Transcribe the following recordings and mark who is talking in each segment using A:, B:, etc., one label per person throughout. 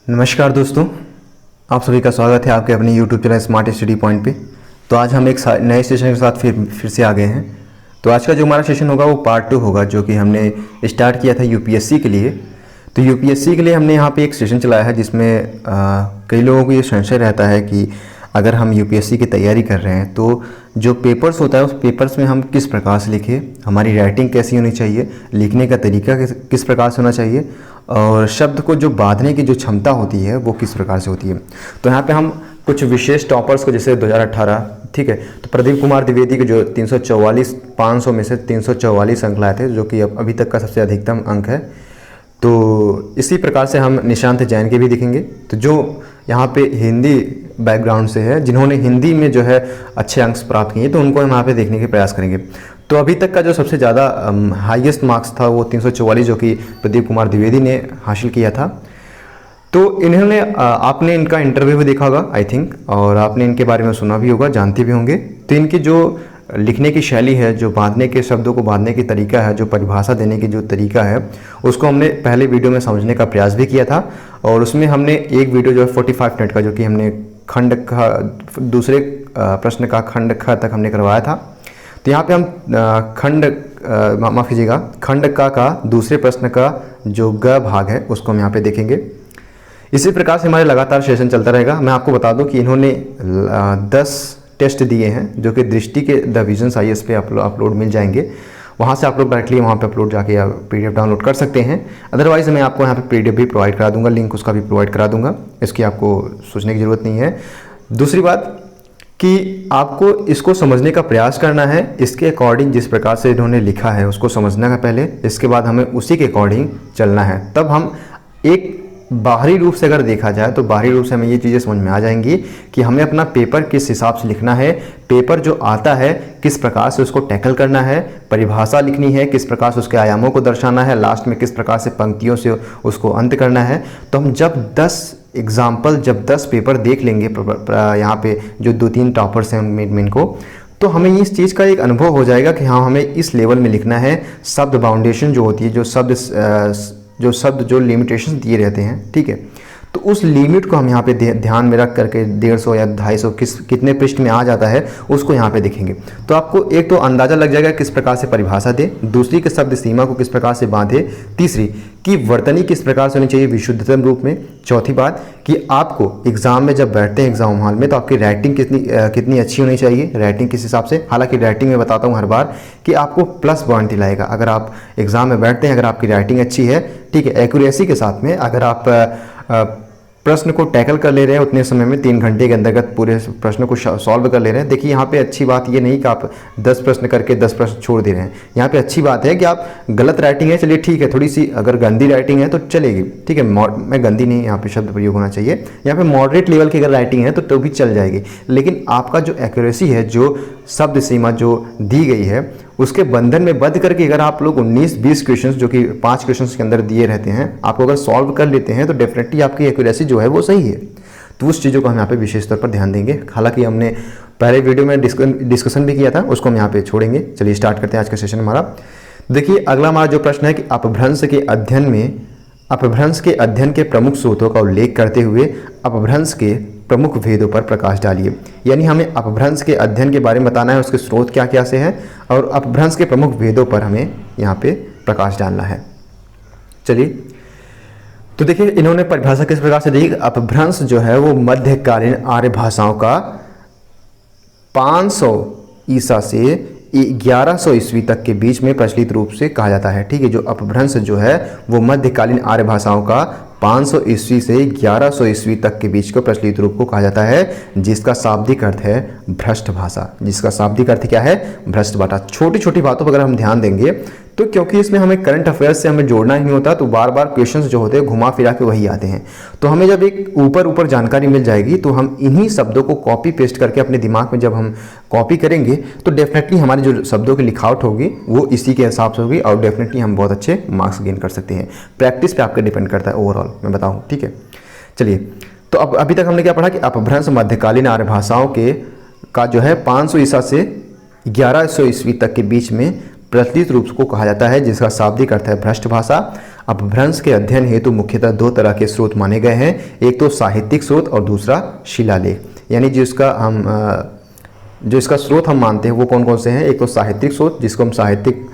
A: नमस्कार दोस्तों, आप सभी का स्वागत है आपके अपने YouTube channel smart study point पे। तो आज हम एक नए सेशन के साथ फिर से आ गए हैं। तो आज का जो हमारा सेशन होगा वो पार्ट 2 होगा, जो कि हमने स्टार्ट किया था यूपीएससी के लिए। तो यूपीएससी के लिए हमने यहाँ पे एक सेशन चलाया है जिसमें कई लोगों को ये संशय रहता है कि अगर हम यूपीएससी की तैयारी कर रहे हैं तो जो पेपर्स होता है उस पेपर्स में हम किस प्रकार से लिखें, हमारी राइटिंग कैसी होनी चाहिए, लिखने का तरीका किस प्रकार से होना चाहिए, और शब्द को जो बांधने की जो क्षमता होती है वो किस प्रकार से होती है। तो यहाँ पे हम कुछ विशेष टॉपर्स को, जैसे 2018, ठीक है, तो प्रदीप कुमार द्विवेदी के जो 344 500 में से 344 अंक लाए थे, जो कि अभी तक का सबसे अधिकतम अंक है। तो इसी प्रकार से हम निशांत जैन के भी दिखेंगे। तो जो यहाँ पे हिंदी बैकग्राउंड से है, जिन्होंने हिंदी में जो है अच्छे अंक प्राप्त किए, तो उनको हम यहाँ पे देखने के प्रयास करेंगे। तो अभी तक का जो सबसे ज़्यादा हाईएस्ट मार्क्स था वो 344, जो कि प्रदीप कुमार द्विवेदी ने हासिल किया था। तो इन्होंने आपने इनका इंटरव्यू भी देखा होगा आई थिंक, और आपने इनके बारे में सुना भी होगा, जानते भी होंगे। तो इनकी जो लिखने की शैली है, जो बांधने के शब्दों को बांधने की तरीका है, जो परिभाषा देने की जो तरीका है, उसको हमने पहले वीडियो में समझने का प्रयास भी किया था। और उसमें हमने एक वीडियो जो है 45 मिनट का, जो कि हमने खंड का दूसरे प्रश्न का खंड ख तक हमने करवाया था। तो यहाँ पे हम माफ़ कीजिएगा, खंड का दूसरे प्रश्न का जो ग भाग है उसको हम यहाँ पे देखेंगे। इसी प्रकार से हमारे लगातार सेशन चलता रहेगा। मैं आपको बता दूं कि इन्होंने 10 टेस्ट दिए हैं, जो कि दृष्टि के द विजन IAS पे अपलोड मिल जाएंगे। वहाँ से आप लोग डायरेक्टली वहाँ पे अपलोड जाके या PDF डाउनलोड कर सकते हैं। अदरवाइज़ मैं आपको यहाँ पे PDF भी प्रोवाइड करा दूंगा, लिंक उसका भी प्रोवाइड करा दूंगा, इसकी आपको सोचने की ज़रूरत नहीं है। दूसरी बात कि आपको इसको समझने का प्रयास करना है, इसके अकॉर्डिंग जिस प्रकार से इन्होंने लिखा है उसको समझना है पहले, इसके बाद हमें उसी के अकॉर्डिंग चलना है। तब हम एक बाहरी रूप से अगर देखा जाए तो बाहरी रूप से हमें ये चीज़ें समझ में आ जाएंगी कि हमें अपना पेपर किस हिसाब से लिखना है, पेपर जो आता है किस प्रकार से उसको टैकल करना है, परिभाषा लिखनी है, किस प्रकार से उसके आयामों को दर्शाना है, लास्ट में किस प्रकार से पंक्तियों से उसको अंत करना है। तो हम जब 10 पेपर देख लेंगे यहाँ पे जो 2-3 टॉपर्स हैं मेन को, तो हमें इस चीज़ का एक अनुभव हो जाएगा कि हाँ, हमें इस लेवल में लिखना है। शब्द बाउंडेशन जो होती है, जो शब्द जो लिमिटेशन दिए रहते हैं, ठीक है, तो उस लिमिट को हम यहाँ पे ध्यान में रख करके 150 या 250 कितने पृष्ठ में आ जाता है उसको यहाँ पे देखेंगे। तो आपको एक तो अंदाज़ा लग जाएगा किस प्रकार से परिभाषा दे, दूसरी के शब्द सीमा को किस प्रकार से बांधे, तीसरी कि वर्तनी किस प्रकार से होनी चाहिए विशुद्धतम रूप में, चौथी बात कि आपको एग्ज़ाम में जब बैठते हैं एग्ज़ाम हॉल में तो आपकी राइटिंग कितनी अच्छी होनी चाहिए, राइटिंग किस हिसाब से। हालांकि राइटिंग में बताता हूँ हर बार कि आपको प्लस पॉइंट दिलाएगा अगर आप एग्ज़ाम में बैठते हैं, अगर आपकी राइटिंग अच्छी है, ठीक है, एक्यूरेसी के साथ में। अगर आप प्रश्न को टैकल कर ले रहे हैं उतने समय में, 3 घंटे के अंतर्गत पूरे प्रश्न को सॉल्व कर ले रहे हैं। देखिए यहाँ पे अच्छी बात ये नहीं कि आप 10 प्रश्न करके 10 प्रश्न छोड़ दे रहे हैं। यहाँ पे अच्छी बात है कि आप गलत राइटिंग है, चलिए ठीक है, थोड़ी सी अगर गंदी राइटिंग है तो चलेगी, ठीक है, मैं गंदी नहीं, यहाँ पे शब्द प्रयोग होना चाहिए, यहाँ पे मॉडरेट लेवल की अगर राइटिंग है तो भी चल जाएगी। लेकिन आपका जो एक्यूरेसी है, जो शब्द सीमा जो दी गई है, उसके बंधन में बंध करके अगर आप लोग 19-20 क्वेश्चंस, जो कि 5 क्वेश्चंस के अंदर दिए रहते हैं, आपको अगर सॉल्व कर लेते हैं तो डेफिनेटली आपकी एक्यूरेसी जो है वो सही है। तो उस चीज़ों को हम यहाँ पे विशेष तौर पर ध्यान देंगे। हालांकि हमने पहले वीडियो में डिस्कशन भी किया था, उसको हम यहाँ पे छोड़ेंगे। चलिए स्टार्ट करते हैं आज का सेशन हमारा। देखिए अगला हमारा जो प्रश्न है कि अपभ्रंश के अध्ययन के प्रमुख स्रोतों का उल्लेख करते हुए अपभ्रंश के प्रमुख भेदों पर प्रकाश डालिए। यानी हमें अपभ्रंश के अध्ययन के बारे में बताना है, उसके स्रोत क्या क्या से हैं, और अपभ्रंश के प्रमुख भेदों पर हमें यहाँ पे प्रकाश डालना है। चलिए तो देखिए इन्होंने परिभाषा किस प्रकार से दी। अपभ्रंश जो है वो मध्यकालीन आर्य भाषाओं का 500 ईसा से 1100 ईस्वी तक के बीच में प्रचलित रूप से कहा जाता है, ठीक है। जो अपभ्रंश जो है वो मध्यकालीन आर्य भाषाओं का 500 ईस्वी से 1100 ईस्वी तक के बीच को प्रचलित रूप को कहा जाता है, जिसका शाब्दिक अर्थ है भ्रष्ट भाषा। जिसका शाब्दिक अर्थ क्या है? भ्रष्ट भाषा। छोटी छोटी बातों पर अगर हम ध्यान देंगे तो क्योंकि इसमें हमें करंट अफेयर्स से हमें जोड़ना ही नहीं होता, तो बार बार क्वेश्चंस जो होते हैं घुमा फिरा के वही आते हैं। तो हमें जब एक ऊपर जानकारी मिल जाएगी तो हम इन्हीं शब्दों को कॉपी पेस्ट करके अपने दिमाग में जब हम कॉपी करेंगे तो डेफिनेटली हमारी जो शब्दों की लिखावट होगी वो इसी के हिसाब से होगी, और डेफिनेटली हम बहुत अच्छे मार्क्स गेन कर सकते हैं। प्रैक्टिस पे आपका डिपेंड करता है ओवरऑल, मैं बताऊँ, ठीक है। चलिए तो अब अभी तक हमने क्या पढ़ा कि अपभ्रंश मध्यकालीन आर्य भाषाओं का जो है 500 ईसा से 1100 ईस्वी तक के बीच में प्रचलित रूप को कहा जाता है, जिसका शाब्दिक अर्थ है भ्रष्ट भाषा। अपभ्रंश के अध्ययन हेतु मुख्यतः दो तरह के स्रोत माने गए हैं, एक तो साहित्यिक स्रोत और दूसरा शिलालेख। यानी जो इसका स्रोत हम मानते हैं वो कौन कौन से हैं, एक तो साहित्यिक स्रोत जिसको हम साहित्यिक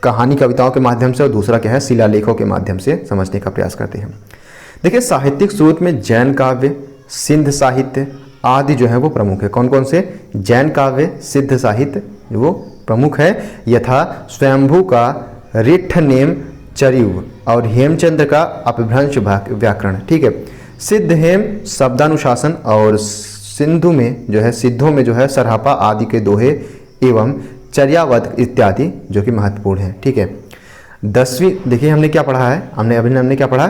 A: कहानी कविताओं के माध्यम से, और दूसरा क्या है, शिलालेखों के माध्यम से समझने का प्रयास करते हैं। देखिए साहित्यिक स्रोत में जैन काव्य, सिद्ध साहित्य आदि जो है वो प्रमुख है। कौन कौन से, जैन काव्य, सिद्ध साहित्य वो प्रमुख है। यथा स्वयंभू का रिठनेम चरिव और हेमचंद्र का अपभ्रंश व्याकरण। ठीक है, सिद्ध हेम शब्दानुशासन और सिंधु में जो है, सिद्धों में जो है सरहापा आदि के दोहे एवं चर्यावत इत्यादि जो कि महत्वपूर्ण है। ठीक है, 10वीं देखिए हमने क्या पढ़ा है, हमने क्या पढ़ा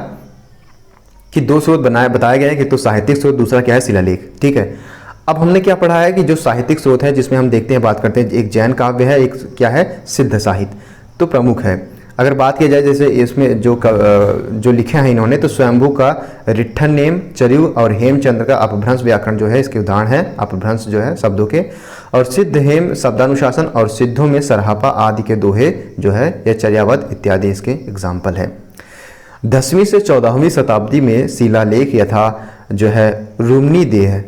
A: कि दो स्रोत बताया गया है कि तो साहित्यिक स्रोत, दूसरा क्या है, शिलालेख। ठीक है, अब हमने क्या पढ़ा है कि जो साहित्यिक स्रोत है जिसमें हम देखते हैं, बात करते हैं, एक जैन काव्य है, एक क्या है, सिद्ध साहित्य तो प्रमुख है। अगर बात की जाए जैसे इसमें जो लिखे हैं इन्होंने, तो स्वयंभू का रिठनेम चरिव और हेमचंद्र का अपभ्रंश व्याकरण जो है इसके उदाहरण है, अपभ्रंश जो है शब्दों के। और सिद्ध हेम शब्दानुशासन और सिद्धों में सरहापा आदि के दोहे जो है यह चर्यावत इत्यादि इसके एग्जाम्पल है। 10वीं से 14वीं शताब्दी में शिलालेख यथा जो है रूमनी देह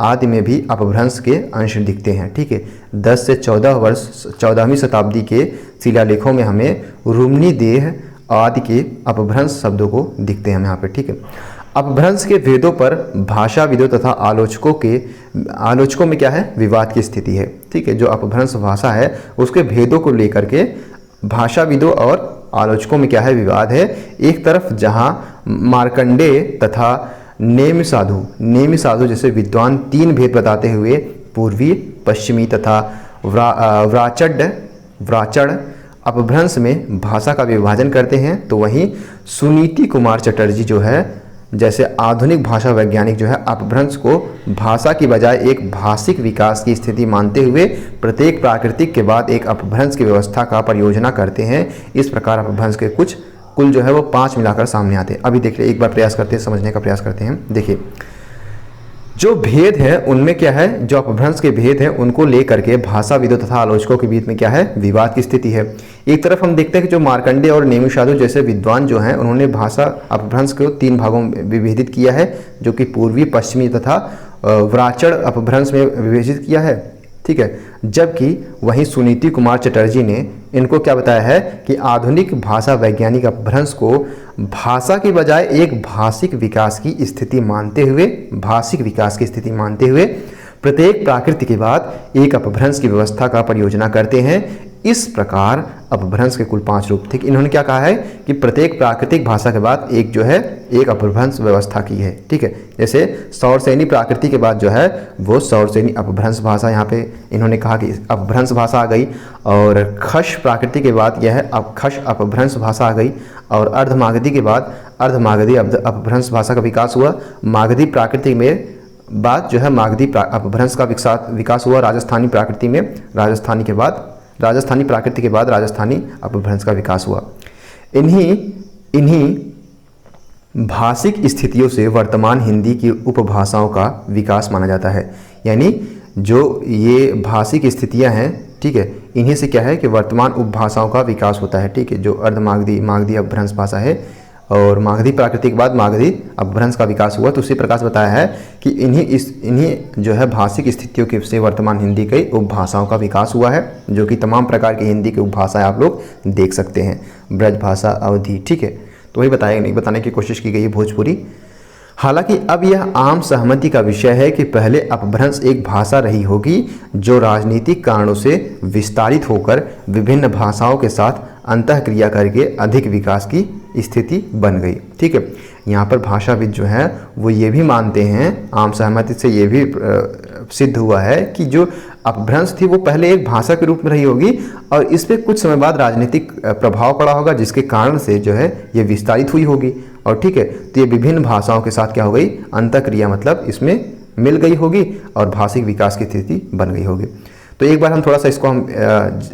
A: आदि में भी अपभ्रंश के अंश दिखते हैं। ठीक है, 10 से 14वीं शताब्दी के शिलालेखों में हमें रूमनी देह आदि के अपभ्रंश शब्दों को दिखते हैं यहाँ पे। ठीक है, अपभ्रंश के भेदों पर भाषाविदों तथा आलोचकों में क्या है, विवाद की स्थिति है। ठीक है, जो अपभ्रंश भाषा है उसके भेदों को लेकर के भाषाविदों और आलोचकों में क्या है, विवाद है। एक तरफ जहाँ मार्कंडेय तथा नेमि साधु जैसे विद्वान 3 भेद बताते हुए पूर्वी, पश्चिमी तथा व्राचड़ अपभ्रंश में भाषा का विभाजन करते हैं, तो वहीं सुनीति कुमार चटर्जी जो है जैसे आधुनिक भाषा वैज्ञानिक जो है अपभ्रंश को भाषा की बजाय एक भाषिक विकास की स्थिति मानते हुए प्रत्येक प्राकृतिक के बाद एक अपभ्रंश की व्यवस्था का परियोजना करते हैं। इस प्रकार अपभ्रंश के कुल जो है वो 5 मिलाकर सामने आते हैं। अभी देखिए एक बार प्रयास करते हैं, समझने का प्रयास करते हैं। देखिए जो भेद है उनमें क्या है, जो अपभ्रंश के भेद हैं उनको लेकर के भाषाविदों तथा आलोचकों के बीच में क्या है, विवाद की स्थिति है। एक तरफ हम देखते हैं कि जो मार्कंडेय और नेमि साधु जैसे विद्वान जो हैं उन्होंने भाषा अपभ्रंश को 3 भागों में विभेदित किया है, जो कि पूर्वी, पश्चिमी तथा व्राचड़ अपभ्रंश में विभाजित किया है। ठीक है, जबकि वहीं सुनीति कुमार चटर्जी ने इनको क्या बताया है कि आधुनिक भाषा वैज्ञानिक अपभ्रंश को भाषा की बजाय एक भाषिक विकास की स्थिति मानते हुए प्रत्येक प्राकृति के बाद एक अपभ्रंश की व्यवस्था का परियोजना करते हैं। इस प्रकार अपभ्रंश के कुल 5 रूप थे। इन्होंने क्या कहा है कि प्रत्येक प्राकृतिक भाषा के बाद एक अपभ्रंश व्यवस्था की है। ठीक है, जैसे सौरसेनी प्राकृति के बाद जो है वो सौरसेनी अपभ्रंश भाषा, यहाँ पे इन्होंने कहा कि अपभ्रंश भाषा आ गई। और खश प्राकृति के बाद यह खश अपभ्रंश भाषा आ गई। और अर्धमागधी के बाद अर्धमागधी अपभ्रंश भाषा का विकास हुआ। मागधी प्राकृति में बाद जो है मागधी अपभ्रंश का विकास हुआ। राजस्थानी प्राकृति के बाद राजस्थानी अपभ्रंश का विकास हुआ। इन्हीं भाषिक स्थितियों से वर्तमान हिंदी की उपभाषाओं का विकास माना जाता है। यानी जो ये भाषिक स्थितियां हैं, ठीक है, इन्हीं से क्या है कि वर्तमान उपभाषाओं का विकास होता है। ठीक है, जो मागधी अपभ्रंश भाषा है और मागधी प्राकृति के बाद मागधी अपभ्रंश का विकास हुआ। तो उसी प्रकार बताया है कि इन्हीं जो है भाषिक स्थितियों के से वर्तमान हिंदी की उपभाषाओं का विकास हुआ है, जो कि तमाम प्रकार की हिंदी की उपभाषाएं आप लोग देख सकते हैं। ब्रज भाषा, अवधी, ठीक है, तो वही बताने की कोशिश की गई है भोजपुरी। हालांकि अब यह आम सहमति का विषय है कि पहले अपभ्रंश एक भाषा रही होगी जो राजनीतिक कारणों से विस्तारित होकर विभिन्न भाषाओं के साथ अंतःक्रिया करके अधिक विकास की स्थिति बन गई। ठीक है, यहाँ पर भाषाविद जो हैं वो ये भी मानते हैं, आम सहमति से ये भी सिद्ध हुआ है कि जो अपभ्रंश थी वो पहले एक भाषा के रूप में रही होगी और इस पर कुछ समय बाद राजनीतिक प्रभाव पड़ा होगा, जिसके कारण से जो है ये विस्तारित हुई होगी। और ठीक है, तो ये विभिन्न भाषाओं के साथ क्या हो गई, अंतःक्रिया मतलब इसमें मिल गई होगी और भाषिक विकास की स्थिति बन गई होगी। तो एक बार हम थोड़ा सा इसको हम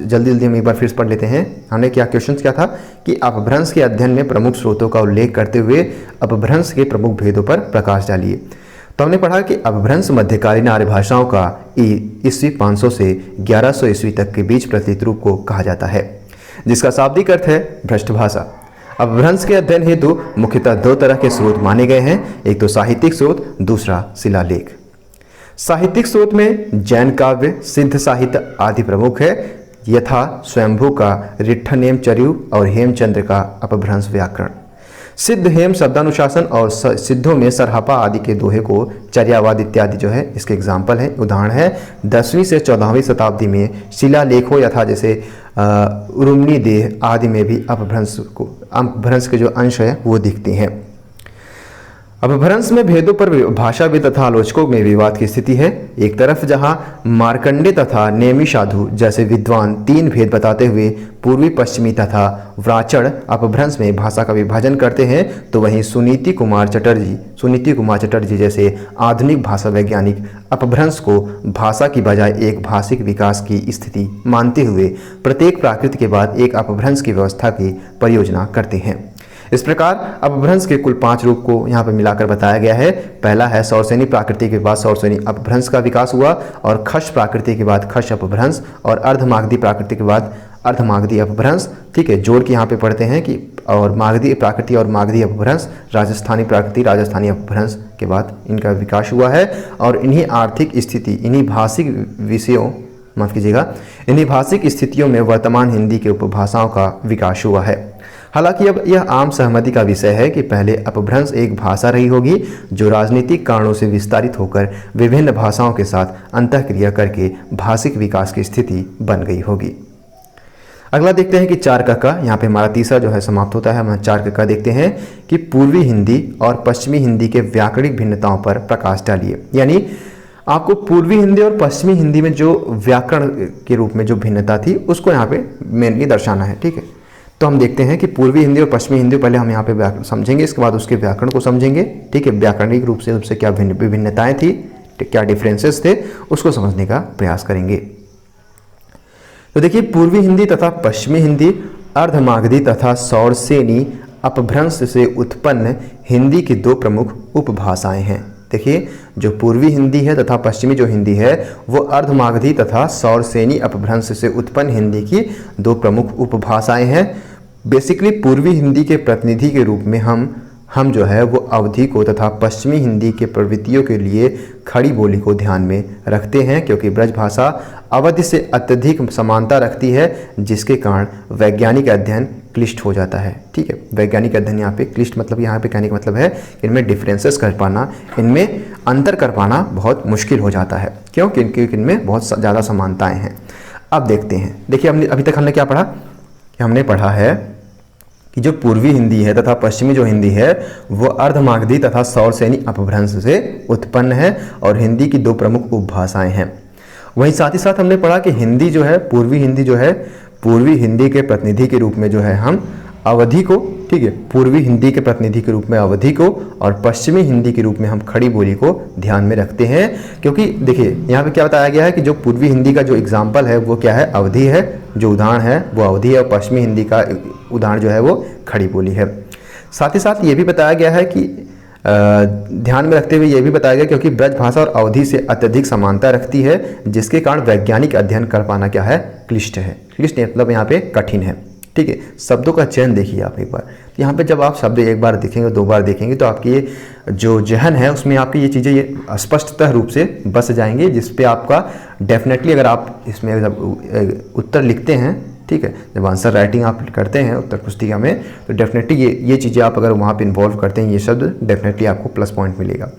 A: जल्दी में एक बार फिर से पढ़ लेते हैं। हमने क्या क्या था कि अपभ्रंश के अध्ययन में प्रमुख स्रोतों का उल्लेख करते हुए अपभ्रंश के प्रमुख भेदों पर प्रकाश डालिए। तो हमने पढ़ा कि अपभ्रंश मध्यकालीन आर्य भाषाओं का ईस्वी 500 से 1100 ईस्वी तक के बीच प्रचलित रूप को कहा जाता है, जिसका शाब्दिक अर्थ है भ्रष्ट भाषा। अपभ्रंश के अध्ययन हेतु मुख्यतः दो तरह के स्रोत माने गए हैं, एक तो साहित्यिक स्रोत, दूसरा शिलालेख। साहित्यिक स्रोत में जैन काव्य, सिद्ध साहित्य आदि प्रमुख है, यथा स्वयंभू का ऋट्ठनेम चर्यु और हेमचंद्र का अपभ्रंश व्याकरण। सिद्ध हेम शब्दानुशासन और सिद्धों में सरहपा आदि के दोहे को चर्यावाद इत्यादि जो है इसके एग्जाम्पल है, उदाहरण है। 10वीं से 14वीं शताब्दी में शिलालेखों यथा जैसे उरुमनी देह आदि में भी अपभ्रंश के जो अंश है वो दिखते हैं। अपभ्रंश में भेदों पर भाषाविद तथा आलोचकों में विवाद की स्थिति है। एक तरफ जहां मार्कंडे तथा नेमी साधु जैसे विद्वान 3 भेद बताते हुए पूर्वी पश्चिमी तथा व्राचड़ अपभ्रंश में भाषा का विभाजन करते हैं, तो वहीं सुनीति कुमार चटर्जी जैसे आधुनिक भाषा वैज्ञानिक अपभ्रंश को भाषा की बजाय एक भाषिक विकास की स्थिति मानते हुए प्रत्येक प्राकृत के बाद एक अपभ्रंश की व्यवस्था की परियोजना करते हैं। इस प्रकार अपभ्रंश के कुल 5 रूप को यहाँ पर मिलाकर बताया गया है। पहला है सौरसेनी प्राकृति के बाद सौरसेनी अपभ्रंश का विकास हुआ, और खश प्राकृति के बाद खश अपभ्रंश, और अर्धमागधी प्राकृति के बाद अर्धमागधी अपभ्रंश। ठीक है, जोड़ के यहाँ पे पढ़ते हैं कि और मागधी प्राकृति और मागधी अपभ्रंश, राजस्थानी प्राकृति राजस्थानी अपभ्रंश के बाद इनका विकास हुआ है। और इन्हीं आर्थिक स्थिति, इन्हीं भाषिक विषयों इन्हीं भाषिक स्थितियों में वर्तमान हिंदी के उपभाषाओं का विकास हुआ है। हालांकि अब यह आम सहमति का विषय है कि पहले अपभ्रंश एक भाषा रही होगी जो राजनीतिक कारणों से विस्तारित होकर विभिन्न भाषाओं के साथ अंतःक्रिया करके भाषिक विकास की स्थिति बन गई होगी। अगला देखते हैं कि 4 का यहाँ पे हमारा तीसरा जो है समाप्त होता है। हम 4 का देखते हैं कि पूर्वी हिंदी और पश्चिमी हिंदी के व्याकरणिक भिन्नताओं पर प्रकाश डालिए। यानी आपको पूर्वी हिंदी और पश्चिमी हिंदी में जो व्याकरण के रूप में जो भिन्नता थी उसको यहाँ पे मेनली दर्शाना है। ठीक है, तो हम देखते हैं कि पूर्वी हिंदी और पश्चिमी हिंदी पहले हम यहाँ पे व्याकरण समझेंगे, इसके बाद उसके व्याकरण को समझेंगे। ठीक है, व्याकरणिक रूप से उससे क्या विभिन्नताएं थी, क्या डिफरेंसेस थे, उसको समझने का प्रयास करेंगे। तो देखिए, पूर्वी हिंदी तथा पश्चिमी हिंदी अर्धमागधी तथा सौरसेनी अपभ्रंश से उत्पन्न हिंदी की 2 प्रमुख उपभाषाएं हैं। देखिए, जो पूर्वी हिंदी है तथा पश्चिमी जो हिंदी है वो अर्धमागधी तथा सौरसेनी अपभ्रंश से उत्पन्न हिंदी की 2 प्रमुख उपभाषाएं हैं। बेसिकली पूर्वी हिंदी के प्रतिनिधि के रूप में हम जो है वो अवधि को तथा पश्चिमी हिंदी के प्रवृत्तियों के लिए खड़ी बोली को ध्यान में रखते हैं, क्योंकि ब्रज भाषा अवधि से अत्यधिक समानता रखती है, जिसके कारण वैज्ञानिक अध्ययन क्लिष्ट हो जाता है। ठीक है, वैज्ञानिक अध्ययन यहाँ पे क्लिष्ट मतलब यहाँ पे कहने का मतलब है इनमें डिफरेंसेस कर पाना, इनमें अंतर कर पाना बहुत मुश्किल हो जाता है। क्यों? क्योंकि इनमें बहुत ज़्यादा समानताएं हैं। अब देखते हैं, देखिए अभी तक हमने क्या पढ़ा कि हमने पढ़ा है कि जो पूर्वी हिंदी है तथा पश्चिमी जो हिंदी है वो अर्धमागधी तथा सौरसेनी अपभ्रंश से उत्पन्न है और हिंदी की 2 प्रमुख उपभाषाएं हैं। वहीं साथ ही साथ हमने पढ़ा कि हिंदी जो है पूर्वी हिंदी जो है पूर्वी हिंदी के प्रतिनिधि के रूप में जो है हम अवधि को, ठीक है, पूर्वी हिंदी के प्रतिनिधि के रूप में अवधि को और पश्चिमी हिंदी के रूप में हम खड़ी बोली को ध्यान में रखते हैं। क्योंकि देखिए यहाँ पे क्या बताया गया है कि जो पूर्वी हिंदी का जो एग्जाम्पल है वो क्या है, अवधि है, जो उदाहरण है वो अवधि है, और पश्चिमी हिंदी का उदाहरण जो है वो खड़ी बोली है। साथ ही साथ ये भी बताया गया है कि ध्यान में रखते हुए ये भी बताया गया क्योंकि ब्रज भाषा और अवधि से अत्यधिक समानता रखती है, जिसके कारण वैज्ञानिक अध्ययन कर पाना क्या है, क्लिष्ट है। क्लिष्ट मतलब यहाँ पे कठिन है। ठीक है, शब्दों का चयन देखिए आप एक बार, तो यहाँ पे जब आप शब्द एक बार देखेंगे 2 बार देखेंगे तो आपकी ये जो जहन है उसमें आपकी ये चीज़ें ये स्पष्टतः रूप से बस जाएंगे, जिस पे आपका डेफिनेटली अगर आप इसमें उत्तर लिखते हैं, ठीक है, जब आंसर राइटिंग आप करते हैं उत्तर पुस्तिका में, तो डेफिनेटली ये चीज़ें आप अगर वहाँ पे इन्वॉल्व करते हैं, ये शब्द डेफिनेटली आपको प्लस पॉइंट मिलेगा।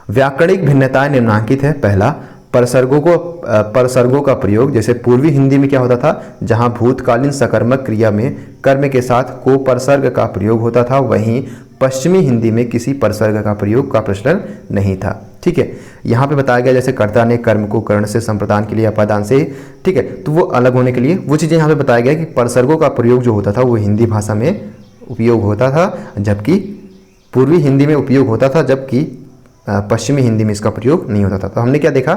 A: व्याकरणिक भिन्नताएं निम्नांकित है। पहला, परसर्गों का प्रयोग। जैसे पूर्वी हिंदी में क्या होता था, जहां भूतकालीन सकर्मक क्रिया में कर्म के साथ को परसर्ग का प्रयोग होता था, वहीं पश्चिमी हिंदी में किसी परसर्ग का प्रयोग का प्रचलन नहीं था। ठीक है, यहाँ पे बताया गया जैसे कर्ता ने कर्म को कर्ण से संप्रदान के लिए अपादान से, ठीक है, तो वो अलग होने के लिए वो चीज़ें यहाँ पे बताया गया कि परसर्गों का प्रयोग जो होता था वो हिंदी भाषा में उपयोग होता था, जबकि पूर्वी हिंदी में उपयोग होता था, जबकि पश्चिमी हिंदी में इसका प्रयोग नहीं होता था। तो हमने क्या देखा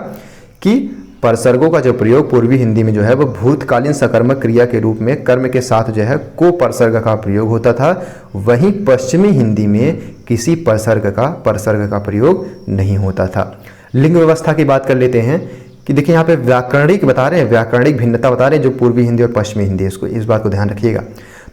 A: कि परसर्गों का जो प्रयोग पूर्वी हिंदी में जो है वो भूतकालीन सकर्मक क्रिया के रूप में कर्म के साथ जो है को परसर्ग का प्रयोग होता था। वहीं पश्चिमी हिंदी में किसी परसर्ग का प्रयोग नहीं होता था। लिंग व्यवस्था की बात कर लेते हैं कि देखिए यहाँ पे व्याकरणिक बता रहे हैं, व्याकरणिक भिन्नता बता रहे हैं जो पूर्वी हिंदी और पश्चिमी हिंदी, इसको इस बात को ध्यान रखिएगा।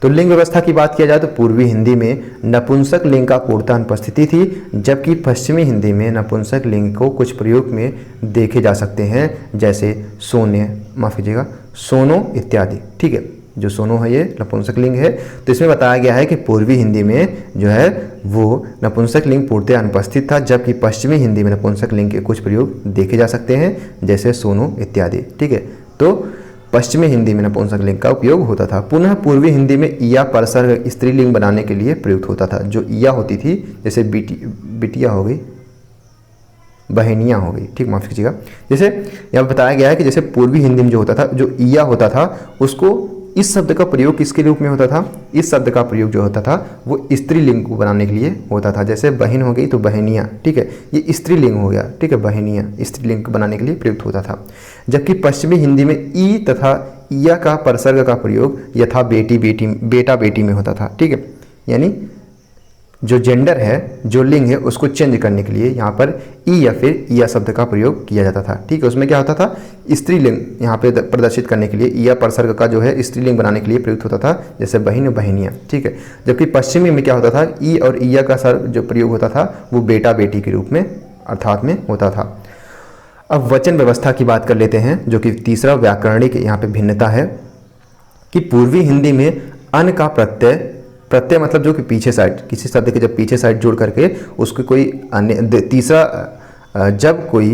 A: तो लिंग व्यवस्था की बात किया जाए तो पूर्वी हिंदी में नपुंसक लिंग का पूर्णतः अनुपस्थिति थी, जबकि पश्चिमी हिंदी में नपुंसक लिंग को कुछ प्रयोग में देखे जा सकते हैं, जैसे सोने, माफ़ कीजिएगा, सोनो इत्यादि। ठीक है, जो सोनो है ये नपुंसक लिंग है। तो इसमें बताया गया है कि पूर्वी हिंदी में जो है वो नपुंसक लिंग पूर्णतः अनुपस्थित था, जबकि पश्चिमी हिंदी में नपुंसक लिंग के कुछ प्रयोग देखे जा सकते हैं, जैसे सोनो इत्यादि। ठीक है, तो पश्चिमी हिंदी में नपुंसक लिंग का उपयोग होता था। पुनः पूर्वी हिंदी में ईया परसर्ग स्त्रीलिंग बनाने के लिए प्रयुक्त होता था। जो ईया होती थी, जैसे बिटिया हो गई, बहनियाँ हो गई, ठीक, माफ़ कीजिएगा। जैसे यहाँ बताया गया है कि जैसे पूर्वी हिंदी में जो होता था, जो ईया होता था, उसको इस शब्द का प्रयोग किसके रूप में होता था? इस शब्द का प्रयोग जो होता था वो स्त्रीलिंग को बनाने के लिए होता था। जैसे बहन हो गई तो बहनियाँ, ठीक है, ये स्त्रीलिंग हो गया। ठीक है, बहनियाँ स्त्रीलिंग को बनाने के लिए प्रयुक्त होता था। जबकि पश्चिमी हिंदी में ई तथा ईया का परसर्ग का प्रयोग यथा बेटी बेटी बेटा बेटी में होता था। ठीक है, यानी जो जेंडर है, जो लिंग है, उसको चेंज करने के लिए यहाँ पर ई या फिर ईया शब्द का प्रयोग किया जाता था। ठीक है, उसमें क्या होता था? स्त्रीलिंग यहाँ पे प्रदर्शित करने के लिए ईया परसर्ग का जो है स्त्रीलिंग बनाने के लिए प्रयुक्त होता था, जैसे बहन बहनियाँ। ठीक है, जबकि पश्चिमी में क्या होता था? ई और ईया का सर जो प्रयोग होता था वो बेटा बेटी के रूप में अर्थात में होता था। अब वचन व्यवस्था की बात कर लेते हैं, जो कि तीसरा व्याकरणिक यहाँ पे भिन्नता है कि पूर्वी हिंदी में अन का प्रत्यय मतलब जो कि पीछे साइड, किसी शब्द के जब पीछे साइड जोड़ करके उसको कोई अन्य तीसरा, जब कोई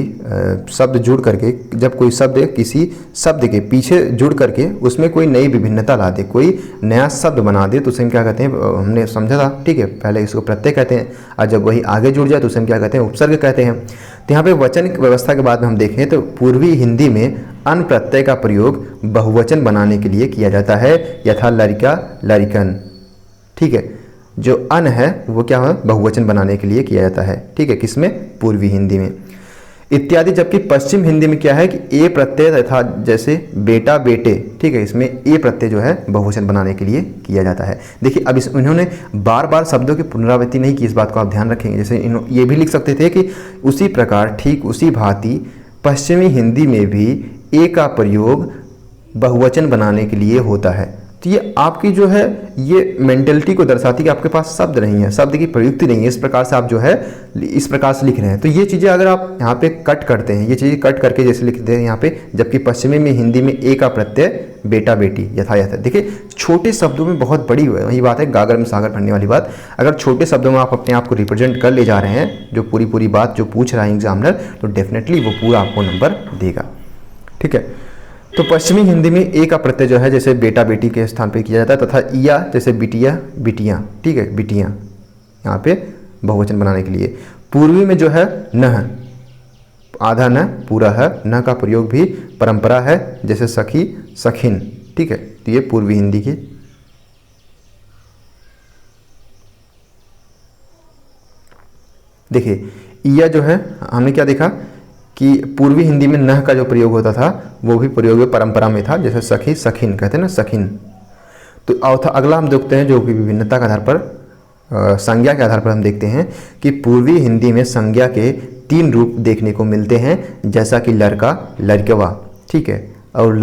A: शब्द जुड़ करके, जब कोई शब्द किसी शब्द के पीछे जुड़ करके उसमें कोई नई विभिन्नता ला दे, कोई नया शब्द बना दे, तो उसे हम क्या कहते हैं? हमने समझा था, ठीक है, पहले इसको प्रत्यय कहते हैं, और जब वही आगे जुड़ जाए तो उसे हम क्या कहते हैं? उपसर्ग कहते हैं। तो यहाँ पे वचन व्यवस्था के बाद में हम देखें तो पूर्वी हिंदी में अन प्रत्यय का प्रयोग बहुवचन बनाने के लिए किया जाता है, यथा लड़का लड़कन। ठीक है, जो अन है वो क्या है? बहुवचन बनाने के लिए किया जाता है। ठीक है, किसमें? पूर्वी हिंदी में इत्यादि। जबकि पश्चिम हिंदी में क्या है कि ए प्रत्यय तथा जैसे बेटा बेटे, ठीक है, इसमें ए प्रत्यय जो है बहुवचन बनाने के लिए किया जाता है। देखिए, अब इन्होंने बार बार शब्दों की पुनरावृत्ति नहीं की, इस बात को आप ध्यान रखेंगे। जैसे ये भी लिख सकते थे कि उसी प्रकार, ठीक उसी भांति पश्चिमी हिंदी में भी ए का प्रयोग बहुवचन बनाने के लिए होता है। तो ये आपकी जो है ये मेंटेलिटी को दर्शाती कि आपके पास शब्द नहीं है, शब्द की प्रयुक्ति नहीं है, इस प्रकार से आप जो है इस प्रकार से लिख रहे हैं। तो ये चीज़ें अगर आप यहाँ पे कट करते हैं, ये चीज़ें कट करके जैसे लिखते हैं यहाँ पे, जबकि पश्चिमी में हिंदी में ए का प्रत्यय बेटा बेटी यथायथ है। देखिए, छोटे शब्दों में बहुत बड़ी वही बात है, गागर में सागर भरने वाली बात। अगर छोटे शब्दों में आप अपने आप को रिप्रेजेंट कर ले जा रहे हैं, जो पूरी बात जो पूछ रहा है एग्जामिनर, तो डेफिनेटली वो पूरा आपको नंबर देगा। ठीक है, तो पश्चिमी हिंदी में ए का प्रत्यय जो है जैसे बेटा बेटी के स्थान पे किया जाता है, तथा ईया जैसे बिटिया बिटियाँ, ठीक है, बिटियाँ यहाँ पे बहुवचन बनाने के लिए। पूर्वी में जो है न, आधा न पूरा है, न का प्रयोग भी परंपरा है, जैसे सखी सखिन। ठीक है, तो ये पूर्वी हिंदी की। देखिए, ईया जो है हमने क्या देखा कि पूर्वी हिंदी में नह का जो प्रयोग होता था वो भी प्रयोग परंपरा में था, जैसे सखी सखिन कहते हैं ना, सखिन। तो अगला हम देखते हैं जो कि विभिन्नता के आधार पर, संज्ञा के आधार पर हम देखते हैं कि पूर्वी हिंदी में संज्ञा के 3 रूप देखने को मिलते हैं, जैसा कि लड़का लड़कवा, ठीक है, और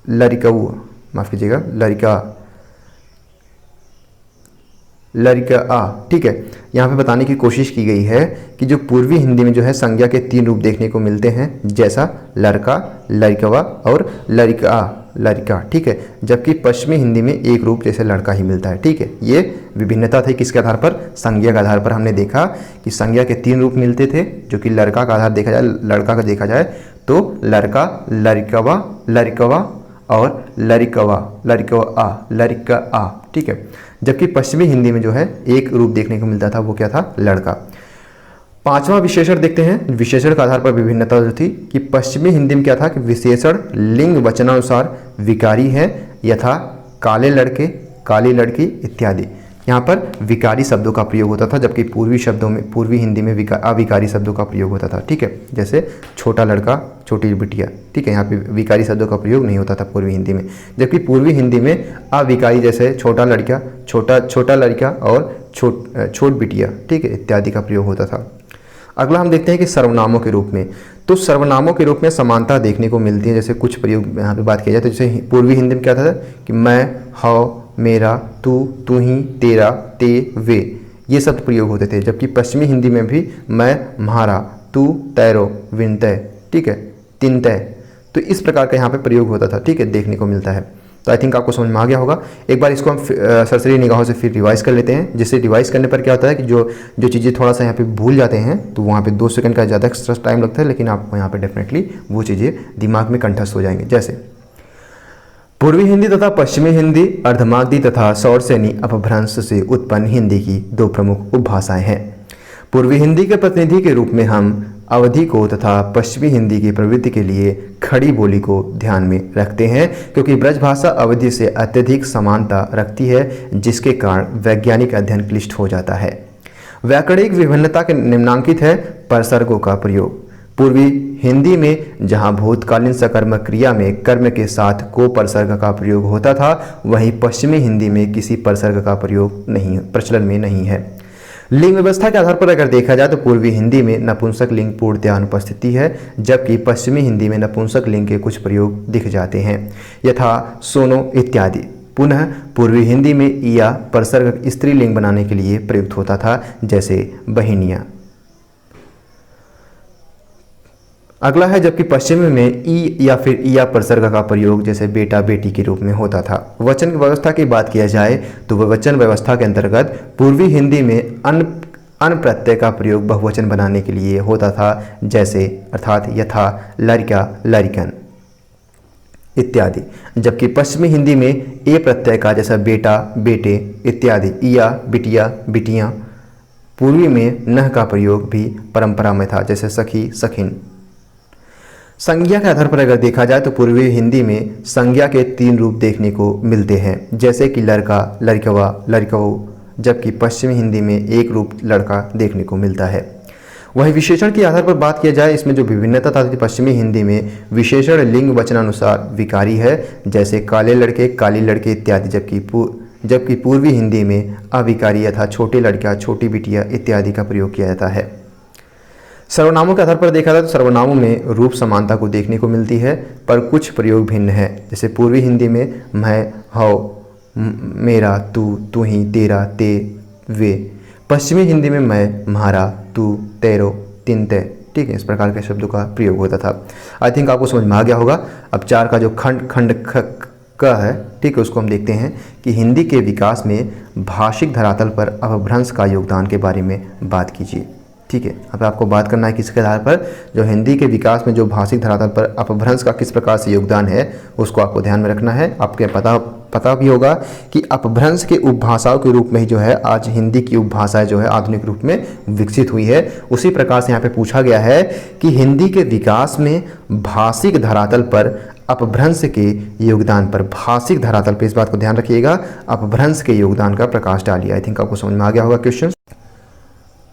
A: लड़कऊ, माफ़ कीजिएगा, लड़का। ठीक है, यहाँ पे बताने की कोशिश की गई है कि जो पूर्वी हिंदी में जो है संज्ञा के 3 रूप देखने को मिलते हैं, जैसा लड़का लड़कवा और लड़का। ठीक है, जबकि पश्चिमी हिंदी में एक रूप जैसे लड़का ही मिलता है। ठीक है, ये विभिन्नता थी किसके आधार पर? संज्ञा के आधार पर। हमने देखा कि संज्ञा के 3 रूप मिलते थे, जो कि लड़का का आधार देखा जाए, लड़का का देखा जाए तो लड़का लड़कवा और लड़का। ठीक है, जबकि पश्चिमी हिंदी में जो है एक रूप देखने को मिलता था, वो क्या था? लड़का। 5वां विशेषण देखते हैं। विशेषण के आधार पर विभिन्नता जो थी कि पश्चिमी हिंदी में क्या था कि विशेषण लिंग वचनानुसार विकारी है, यथा काले लड़के काली लड़की इत्यादि। यहाँ पर विकारी शब्दों का प्रयोग होता था, जबकि पूर्वी हिंदी में अविकारी शब्दों का प्रयोग होता था। ठीक है, जैसे छोटा लड़का, छोटी बिटिया। ठीक है, यहाँ पे विकारी शब्दों का प्रयोग नहीं होता था पूर्वी हिंदी में, जबकि पूर्वी हिंदी में अविकारी जैसे छोटा लड़का और छोट बिटिया, ठीक है, इत्यादि का प्रयोग होता था। अगला हम देखते हैं कि सर्वनामों के रूप में। तो सर्वनामों के रूप में समानता देखने को मिलती है। जैसे कुछ प्रयोग यहाँ पे बात किया जाए तो जैसे पूर्वी हिंदी में क्या था कि मैं, हौ, मेरा, तू ही, तेरा, ते, वे, ये शब्द प्रयोग होते थे। जबकि पश्चिमी हिंदी में भी मैं, म्हारा, तू, तैरो, विनतय, ठीक है, तिनतय, तो इस प्रकार का यहाँ पे प्रयोग होता था। ठीक है, देखने को मिलता है। तो आई थिंक आपको समझ में आ गया होगा। एक बार इसको हम सरसरी निगाहों से फिर रिवाइज कर लेते हैं, जिससे रिवाइज करने पर क्या होता है कि जो चीज़ें थोड़ा सा यहाँ पे भूल जाते हैं तो वहाँ पे 2 सेकंड का ज़्यादा एक्स्ट्रा टाइम लगता है, लेकिन आपको यहाँ पे डेफिनेटली वो चीज़ें दिमाग में कंठस्थ हो जाएंगे। जैसे पूर्वी हिंदी तथा पश्चिमी हिंदी अर्धमागधी तथा सौरसेनी अपभ्रंश से उत्पन्न हिंदी की 2 प्रमुख उपभाषाएं हैं। पूर्वी हिंदी के प्रतिनिधि के रूप में हम अवधि को तथा पश्चिमी हिंदी की प्रवृत्ति के लिए खड़ी बोली को ध्यान में रखते हैं, क्योंकि ब्रजभाषा अवधि से अत्यधिक समानता रखती है, जिसके कारण वैज्ञानिक अध्ययन क्लिष्ट हो जाता है। व्याकरणिक विभिन्नता के निम्नांकित है परसर्गों का प्रयोग। पूर्वी हिंदी में जहां भूतकालीन सकर्मक क्रिया में कर्म के साथ को परसर्ग का प्रयोग होता था, वहीं पश्चिमी हिंदी में किसी परसर्ग का प्रयोग प्रचलन में नहीं है। लिंग व्यवस्था के आधार पर अगर देखा जाए तो पूर्वी हिंदी में नपुंसक लिंग पूर्णतया अनुपस्थिति है, जबकि पश्चिमी हिंदी में नपुंसक लिंग के कुछ प्रयोग दिख जाते हैं, यथा सोनो इत्यादि। पुनः पूर्वी हिंदी में या परसर्ग स्त्रीलिंग बनाने के लिए प्रयुक्त होता था, जैसे बहिनिया। अगला है, जबकि पश्चिमी में ई या फिर या परसर्ग का प्रयोग जैसे बेटा बेटी के रूप में होता था। वचन व्यवस्था की बात किया जाए तो वचन व्यवस्था के अंतर्गत पूर्वी हिंदी में अन प्रत्यय का प्रयोग बहुवचन बनाने के लिए होता था, जैसे अर्थात यथा, लड़का, लड़कन इत्यादि। जबकि पश्चिमी हिंदी में ए प्रत्यय का जैसा बेटा, बेटे इत्यादि, या, बिटिया, बिटियाँ। पूर्वी में नह का प्रयोग भी परंपरा में था, जैसे सखी, सखिन। संज्ञा के आधार पर अगर देखा जाए तो पूर्वी हिंदी में संज्ञा के 3 रूप देखने को मिलते हैं, जैसे कि लड़का, लड़कवा, लड़कऊ, जबकि पश्चिमी हिंदी में एक रूप लड़का देखने को मिलता है। वहीं विशेषण के आधार पर बात किया जाए, इसमें जो विभिन्नता था पश्चिमी हिंदी में विशेषण लिंग वचनानुसार विकारी है, जैसे काले लड़के, काली लड़के इत्यादि, जबकि पूर्वी हिंदी में अविकारी यथा छोटे लड़का, छोटी बिटिया इत्यादि का प्रयोग किया जाता है। सर्वनामों के आधार पर देखा जाए तो सर्वनामों में रूप समानता को देखने को मिलती है, पर कुछ प्रयोग भिन्न है। जैसे पूर्वी हिंदी में मैं, हौ, मेरा, तू ही, तेरा, ते, वे। पश्चिमी हिंदी में मैं, म्हारा, तू, तेरो, तिनते, ठीक है, इस प्रकार के शब्दों का प्रयोग होता था। आई थिंक आपको समझ में आ गया होगा। अब 4 का जो खंड क है, ठीक है, उसको हम देखते हैं कि हिंदी के विकास में भाषिक धरातल पर अपभ्रंश का योगदान के बारे में बात कीजिए। ठीक है, अब आपको बात करना है किसके आधार पर, जो हिंदी के विकास में जो भाषिक धरातल पर अपभ्रंश का किस प्रकार से योगदान है उसको आपको ध्यान में रखना है। आपके पता भी होगा कि अपभ्रंश के उपभाषाओं के रूप में ही जो है आज हिंदी की उपभाषा जो है आधुनिक रूप में विकसित हुई है। उसी प्रकार से यहाँ पे पूछा गया है कि हिंदी के विकास में भाषिक धरातल पर अपभ्रंश के योगदान पर, भाषिक धरातल पर, इस बात को ध्यान रखिएगा, अपभ्रंश के योगदान का प्रकाश डालिए। आई थिंक आपको समझ में आ गया होगा क्वेश्चन।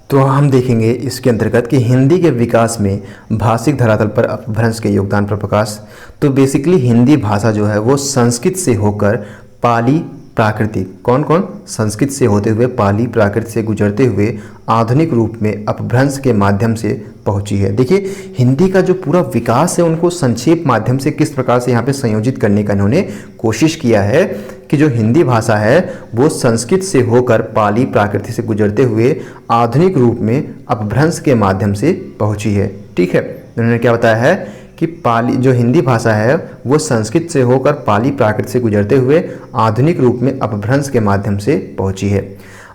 A: तो हम देखेंगे इसके अंतर्गत कि हिंदी के विकास में भाषिक धरातल पर अपभ्रंश के योगदान पर प्रकाश। तो बेसिकली हिंदी भाषा जो है वो संस्कृत से होकर पाली, प्राकृतिक, कौन संस्कृत से होते हुए पाली, प्राकृत से गुजरते हुए आधुनिक रूप में अपभ्रंश के माध्यम से पहुंची है। देखिए हिंदी का जो पूरा विकास है उनको संक्षेप माध्यम से किस प्रकार से यहाँ पे संयोजित करने का इन्होंने कोशिश किया है कि जो हिंदी भाषा है वो संस्कृत से होकर पाली, प्राकृत से गुजरते हुए आधुनिक रूप में अपभ्रंश के माध्यम से पहुंची है। ठीक है, उन्होंने क्या बताया है कि पाली जो हिंदी भाषा है वो संस्कृत से होकर पाली, प्राकृत से गुजरते हुए आधुनिक रूप में अपभ्रंश के माध्यम से पहुंची है।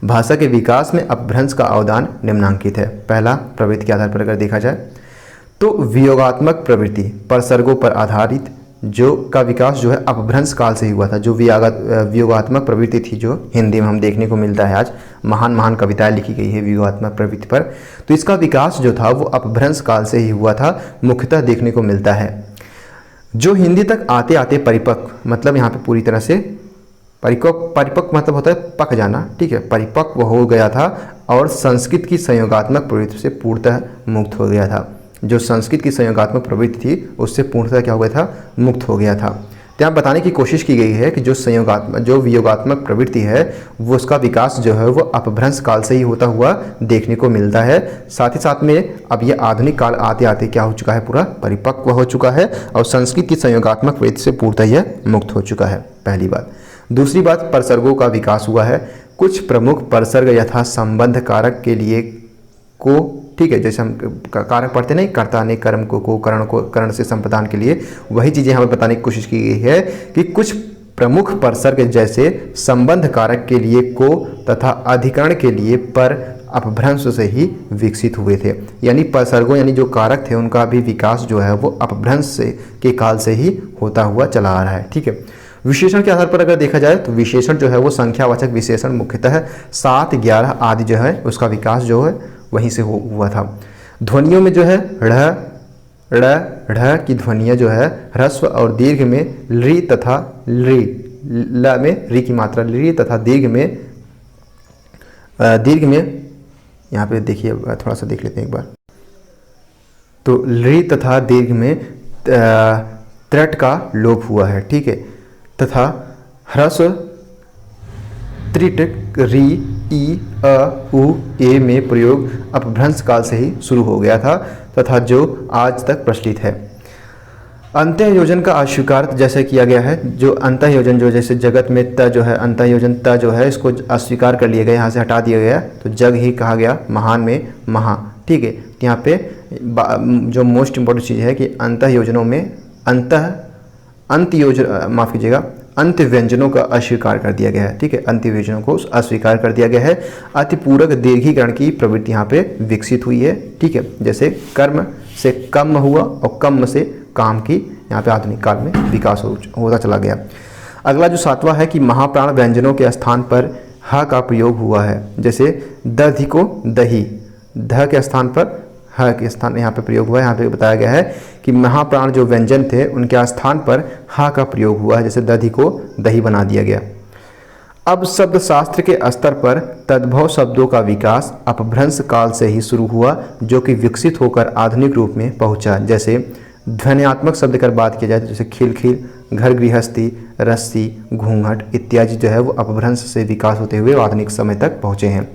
A: भाषा के विकास में अपभ्रंश का अवदान निम्नांकित है। पहला, प्रवृत्ति के आधार पर अगर देखा जाए तो वियोगात्मक प्रवृत्ति, परसर्गों पर आधारित जो का विकास जो है अपभ्रंश काल से ही हुआ था। जो वियोगात्मक प्रवृत्ति थी जो हिंदी में हम देखने को मिलता है, आज महान महान कविताएं लिखी गई है वियोगात्मक प्रवृत्ति पर, तो इसका विकास जो था वो अपभ्रंश काल से ही हुआ था, मुख्यतः देखने को मिलता है। जो हिंदी तक आते आते परिपक्व, मतलब यहाँ पे पूरी तरह से परिपक्व मतलब होता है पक जाना, ठीक है, परिपक्व हो गया था और संस्कृत की संयोगात्मक प्रवृत्ति से पूर्णतः मुक्त हो गया था। जो संस्कृत की संयोगात्मक प्रवृत्ति थी उससे पूर्णतः क्या हो गया था, मुक्त हो गया था। यहाँ बताने की कोशिश की गई है कि जो वियोगात्मक प्रवृत्ति है वो उसका विकास जो है वो अपभ्रंश काल से ही होता हुआ देखने को मिलता है। साथ ही साथ में अब ये आधुनिक काल आते आते क्या हो चुका है, पूरा परिपक्व हो चुका है और संस्कृत की संयोगात्मक प्रवृत्ति से पूर्णतः यह मुक्त हो चुका है, पहली बात। दूसरी बात, परसर्गों का विकास हुआ है। कुछ प्रमुख परसर्ग यथा संबंध कारक के लिए को, ठीक है, जैसे हम कारक पढ़ते नहीं, कर्ता ने कर्म को करण से संप्रदान के लिए, वही चीज़ें हमें बताने की कोशिश की गई है कि कुछ प्रमुख परसर्ग जैसे संबंध कारक के लिए को तथा अधिकरण के लिए पर अपभ्रंश से ही विकसित हुए थे। यानी परसर्गों यानी जो कारक थे उनका भी विकास जो है वो अपभ्रंश से के काल से ही होता हुआ चला आ रहा है, ठीक है। विशेषण के आधार पर अगर देखा जाए तो विशेषण जो है वो संख्यावाचक विशेषण मुख्यतः 7, 11 आदि जो है उसका विकास जो है वहीं से हुआ था। ध्वनियों में जो है ढ़ की ध्वनियाँ जो है ह्रस्व और दीर्घ में री तथा री, ल में री की मात्रा री तथा दीर्घ में यहाँ पे देखिए, थोड़ा सा देख लेते हैं एक बार, तो री तथा दीर्घ में त्रट का लोप हुआ है, ठीक है, तथा ह्रस्व त्रिट री ई अ उ ए में प्रयोग अपभ्रंश काल से ही शुरू हो गया था तथा जो आज तक प्रचलित है। अंत्ययोजन का अस्वीकार जैसे किया गया है, जो अंत्ययोजन जो जैसे जगत में त जो है, अंत्ययोजन त जो है इसको अस्वीकार कर लिया गया, यहाँ से हटा दिया गया, तो जग ही कहा गया, महान में महा, ठीक है। यहाँ पे जो मोस्ट इम्पोर्टेंट चीज़ है कि अंत्ययोजनों में माफ़ कीजिएगा, अंत्य व्यंजनों का अस्वीकार कर दिया गया है, ठीक है, अंत्य व्यंजनों को अस्वीकार कर दिया गया है। अतिपूरक दीर्घीकरण की प्रवृत्ति यहाँ पे विकसित हुई है, ठीक है, जैसे कर्म से कम हुआ और कम से काम की यहाँ पे आधुनिक काल में विकास होता चला गया। अगला जो 7वां है कि महाप्राण व्यंजनों के स्थान पर ह का प्रयोग हुआ है, जैसे दधि को दही, ध के स्थान पर ह के स्थान यहाँ पे प्रयोग हुआ है। यहाँ पे बताया गया है कि महाप्राण जो व्यंजन थे उनके स्थान पर हा का प्रयोग हुआ है, जैसे दधि को दही बना दिया गया। अब शब्द शास्त्र के स्तर पर तद्भव शब्दों का विकास अपभ्रंश काल से ही शुरू हुआ, जो कि विकसित होकर आधुनिक रूप में पहुंचा। जैसे ध्वन्यात्मक शब्द कर बात की जाए तो जैसे खिलखिल, घर गृहस्थी, रस्सी, घूंघट इत्यादि जो है वो अपभ्रंश से विकास होते हुए आधुनिक समय तक पहुँचे हैं।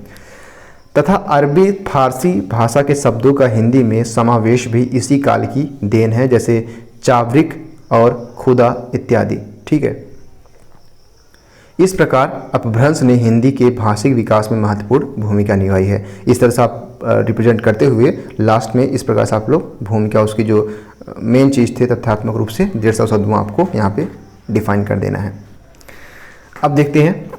A: तथा अरबी फारसी भाषा के शब्दों का हिंदी में समावेश भी इसी काल की देन है, जैसे चावरिक और खुदा इत्यादि, ठीक है। इस प्रकार अपभ्रंश ने हिंदी के भाषिक विकास में महत्वपूर्ण भूमिका निभाई है। इस तरह से आप रिप्रेजेंट करते हुए लास्ट में इस प्रकार से आप लोग भूमिका उसकी जो मेन चीज़ थे तथ्यात्मक रूप से 150 शब्दों आपको यहाँ पे डिफाइन कर देना है। अब देखते हैं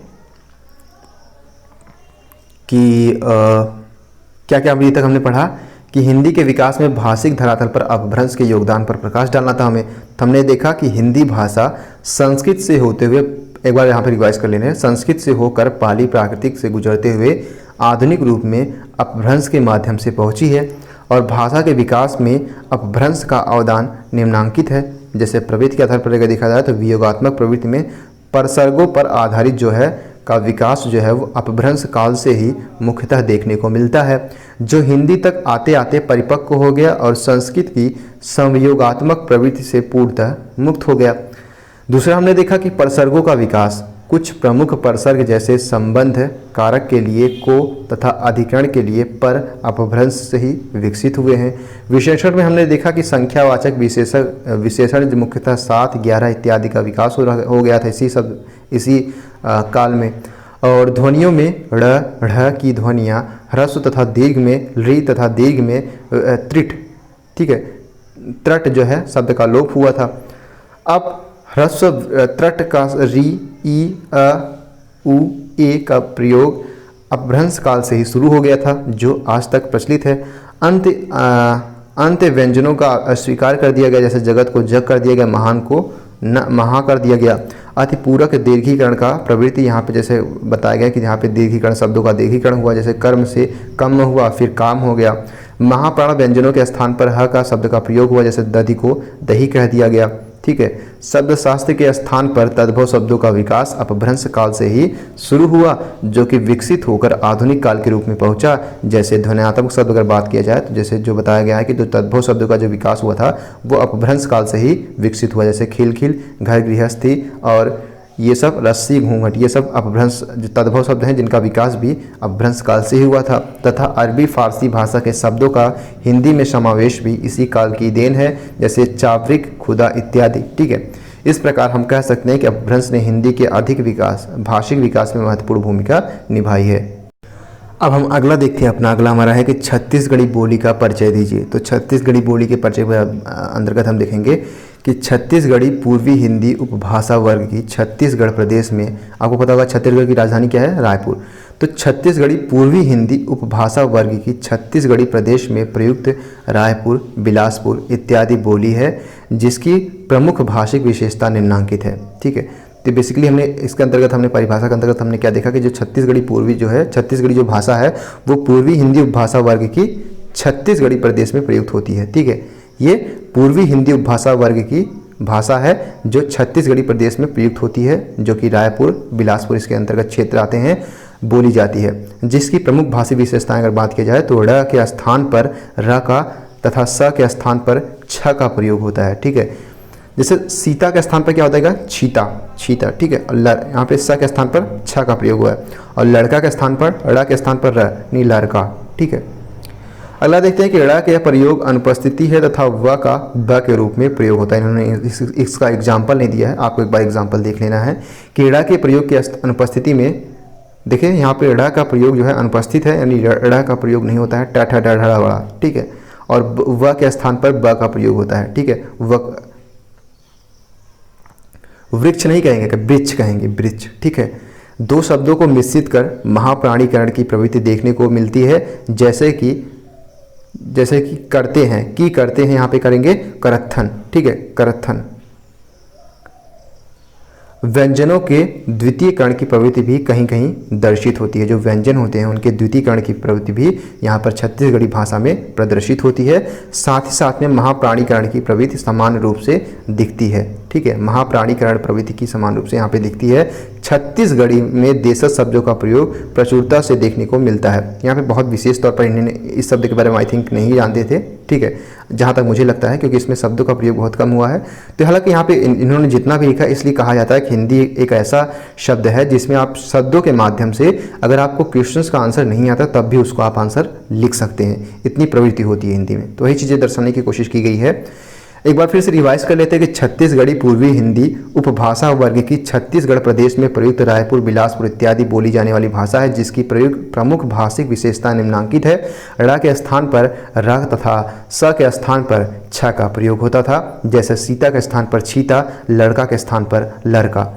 A: कि क्या क्या अभी तक हमने पढ़ा कि हिंदी के विकास में भाषिक धरातल पर अपभ्रंश के योगदान पर प्रकाश डालना था हमें। तो हमने देखा कि हिंदी भाषा संस्कृत से होते हुए, एक बार यहाँ पर रिवाइज कर लेने हैं, संस्कृत से होकर पाली प्राकृतिक से गुजरते हुए आधुनिक रूप में अपभ्रंश के माध्यम से पहुँची है और भाषा के विकास में अपभ्रंश का अवदान निम्नांकित है। जैसे प्रवृत्ति के आधार पर अगर देखा जाए तो वियोगात्मक प्रवृत्ति में परसर्गों पर आधारित जो है का विकास जो है वो अपभ्रंश काल से ही मुख्यतः देखने को मिलता है, जो हिंदी तक आते आते परिपक्व हो गया और संस्कृत की संयोगात्मक प्रवृत्ति से पूर्णतः मुक्त हो गया। दूसरा हमने देखा कि परसर्गों का विकास, कुछ प्रमुख परसर्ग जैसे संबंध कारक के लिए को तथा अधिकरण के लिए पर अपभ्रंश से ही विकसित हुए हैं। विशेषण में हमने देखा कि संख्यावाचक विशेषण मुख्यतः 7, 11 इत्यादि का विकास हो गया था इसी काल में। और ध्वनियों में ढ़ की ध्वनियाँ ह्रस्व तथा दीर्घ में री तथा दीर्घ में त्रिट, ठीक है, त्रट जो है शब्द का लोप हुआ था। अब ह्रस्व त्रट का री ई अ उ ए का प्रयोग अपभ्रंश काल से ही शुरू हो गया था, जो आज तक प्रचलित है। अंत्य व्यंजनों का अस्वीकार कर दिया गया, जैसे जगत को जग कर दिया गया, महान को न महा कर दिया गया। अतिपूरक दीर्घीकरण का प्रवृत्ति यहाँ पे जैसे बताया गया कि यहाँ पे दीर्घीकरण शब्दों का दीर्घीकरण हुआ, जैसे कर्म से कम हुआ फिर काम हो गया। महाप्राण व्यंजनों के स्थान पर ह का शब्द का प्रयोग हुआ, जैसे दधि को दही कह दिया गया, ठीक है। शब्द शास्त्र के स्थान पर तद्भव शब्दों का विकास अपभ्रंश काल से ही शुरू हुआ, जो कि विकसित होकर आधुनिक काल के रूप में पहुंचा। जैसे ध्वन्यात्मक शब्द अगर बात किया जाए तो जैसे जो बताया गया है कि जो तद्भव शब्दों का जो विकास हुआ था वो अपभ्रंश काल से ही विकसित हुआ। जैसे खिलखिल, घर गृहस्थी और ये सब, रस्सी, घूंघट, ये सब अपभ्रंश तद्भव शब्द हैं जिनका विकास भी अपभ्रंश काल से ही हुआ था। तथा अरबी फारसी भाषा के शब्दों का हिंदी में समावेश भी इसी काल की देन है, जैसे चावरिक, खुदा इत्यादि। ठीक है, इस प्रकार हम कह सकते हैं कि अपभ्रंश ने हिंदी के अधिक विकास, भाषिक विकास में महत्वपूर्ण भूमिका निभाई है। अब हम अगला देखते हैं। अपना अगला हमारा है कि छत्तीसगढ़ी बोली का परिचय दीजिए। तो छत्तीसगढ़ी बोली के परिचय के अंतर्गत हम देखेंगे कि छत्तीसगढ़ी पूर्वी हिंदी उपभाषा वर्ग की छत्तीसगढ़ प्रदेश में, आपको पता होगा छत्तीसगढ़ की राजधानी क्या है, रायपुर। तो छत्तीसगढ़ी पूर्वी हिंदी उपभाषा वर्ग की छत्तीसगढ़ी प्रदेश में प्रयुक्त रायपुर, बिलासपुर इत्यादि बोली है, जिसकी प्रमुख भाषिक विशेषता निम्नांकित है। ठीक है, तो बेसिकली हमने इसके अंतर्गत, हमने परिभाषा के अंतर्गत हमने क्या देखा कि जो छत्तीसगढ़ी पूर्वी जो है, छत्तीसगढ़ी जो भाषा है वो पूर्वी हिंदी उपभाषा वर्ग की छत्तीसगढ़ी प्रदेश में प्रयुक्त होती है। ठीक है, ये पूर्वी हिंदी उपभाषा वर्ग की भाषा है जो छत्तीसगढ़ी प्रदेश में प्रयुक्त होती है, जो कि रायपुर, बिलासपुर इसके अंतर्गत क्षेत्र आते हैं, बोली जाती है। जिसकी प्रमुख भाषी विशेषताएं अगर बात की जाए तो ड़ के स्थान पर र का तथा स के स्थान पर छ का प्रयोग होता है। ठीक है, जैसे सीता के स्थान पर क्या होता है, छीता, छीता। ठीक है, और यहाँ पे स के स्थान पर छ का प्रयोग हुआ है, और लड़का के स्थान पर, ड़ के स्थान पर र, नहीं लड़का। ठीक है, अगला देखते हैं कि ड़ के प्रयोग अनुपस्थिति है तथा व का ब के रूप में प्रयोग होता है। इन्होंने इसका एग्जाम्पल नहीं दिया है, आपको एक बार एग्जाम्पल देख लेना है कि ड़ के प्रयोग की अनुपस्थिति में, देखिए यहाँ पे ड़ का प्रयोग जो है अनुपस्थित है, यानी ड़ का प्रयोग नहीं होता है, ट ठ ड ढ बड़ा। ठीक है, और व के स्थान पर ब का प्रयोग होता है। ठीक है, वृक्ष नहीं कहेंगे, वृक्ष कहेंगे, वृक्ष। ठीक है, दो शब्दों को मिश्रित कर महाप्राणीकरण की प्रवृत्ति देखने को मिलती है, जैसे कि करते हैं, की करते हैं, यहाँ पे करेंगे करत्थन। ठीक है, करत्थन। व्यंजनों के द्वितीय कर्ण की प्रवृत्ति भी कहीं कहीं दर्शित होती है। जो व्यंजन होते हैं उनके द्वितीय कर्ण की प्रवृत्ति भी यहाँ पर छत्तीसगढ़ी भाषा में प्रदर्शित होती है। साथ ही साथ में महाप्राणीकरण की प्रवृत्ति समान रूप से दिखती है। ठीक है, महाप्राणीकरण प्रवृत्ति की समान रूप से यहाँ पे दिखती है। छत्तीसगढ़ी में देशज शब्दों का प्रयोग प्रचुरता से देखने को मिलता है। यहाँ पे बहुत विशेष तौर पर इन्होंने इस शब्द के बारे में आई थिंक नहीं जानते थे। ठीक है, जहाँ तक मुझे लगता है, क्योंकि इसमें शब्दों का प्रयोग बहुत कम हुआ है। तो हालांकि यहाँ पे इन्होंने जितना भी लिखा है, इसलिए कहा जाता है कि हिंदी एक ऐसा शब्द है जिसमें आप शब्दों के माध्यम से अगर आपको क्वेश्चंस का आंसर नहीं आता तब भी उसको आप आंसर लिख सकते हैं, इतनी प्रवृत्ति होती है हिंदी में। तो वही चीज़ें दर्शाने की कोशिश की गई है। एक बार फिर से रिवाइज कर लेते हैं कि छत्तीसगढ़ी पूर्वी हिंदी उपभाषा वर्ग की छत्तीसगढ़ प्रदेश में प्रयुक्त रायपुर, बिलासपुर इत्यादि बोली जाने वाली भाषा है, जिसकी प्रमुख भाषिक विशेषता निम्नांकित है। ड़ के स्थान पर र तथा स के स्थान पर छ का प्रयोग होता था, जैसे सीता के स्थान पर छीता, लड़का के स्थान पर लड़का।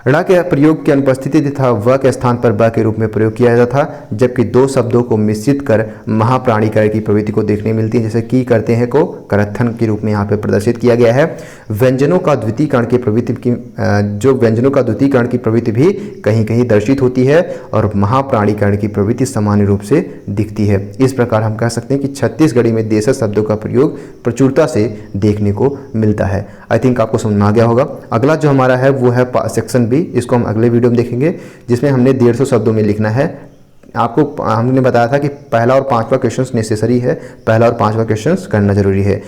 A: ड़ के प्रयोग की अनुपस्थिति तथा व के स्थान पर ब के रूप में प्रयोग किया जाता था, जबकि दो शब्दों को मिश्रित कर महाप्राणीकरण की प्रवृत्ति को देखने मिलती है, जैसे की करते हैं को करत्थन के रूप में यहाँ पे प्रदर्शित किया गया है। व्यंजनों का द्वितीयकरण की प्रवृत्ति की जो व्यंजनों का द्वितीयकरण की प्रवृत्ति भी कहीं कहीं दर्शित होती है, और महाप्राणीकरण की प्रवृत्ति सामान्य रूप से दिखती है। इस प्रकार हम कह सकते हैं कि छत्तीसगढ़ी में देशज शब्दों का प्रयोग प्रचुरता से देखने को मिलता है। आई थिंक आपको समझ में आ गया होगा। अगला जो हमारा है वो है सेक्शन बी। इसको हम अगले वीडियो में देखेंगे, जिसमें हमने 150 शब्दों में लिखना है। आपको हमने बताया था कि पहला और पांचवा क्वेश्चन नेसेसरी है, पहला और पांचवा क्वेश्चन करना जरूरी है।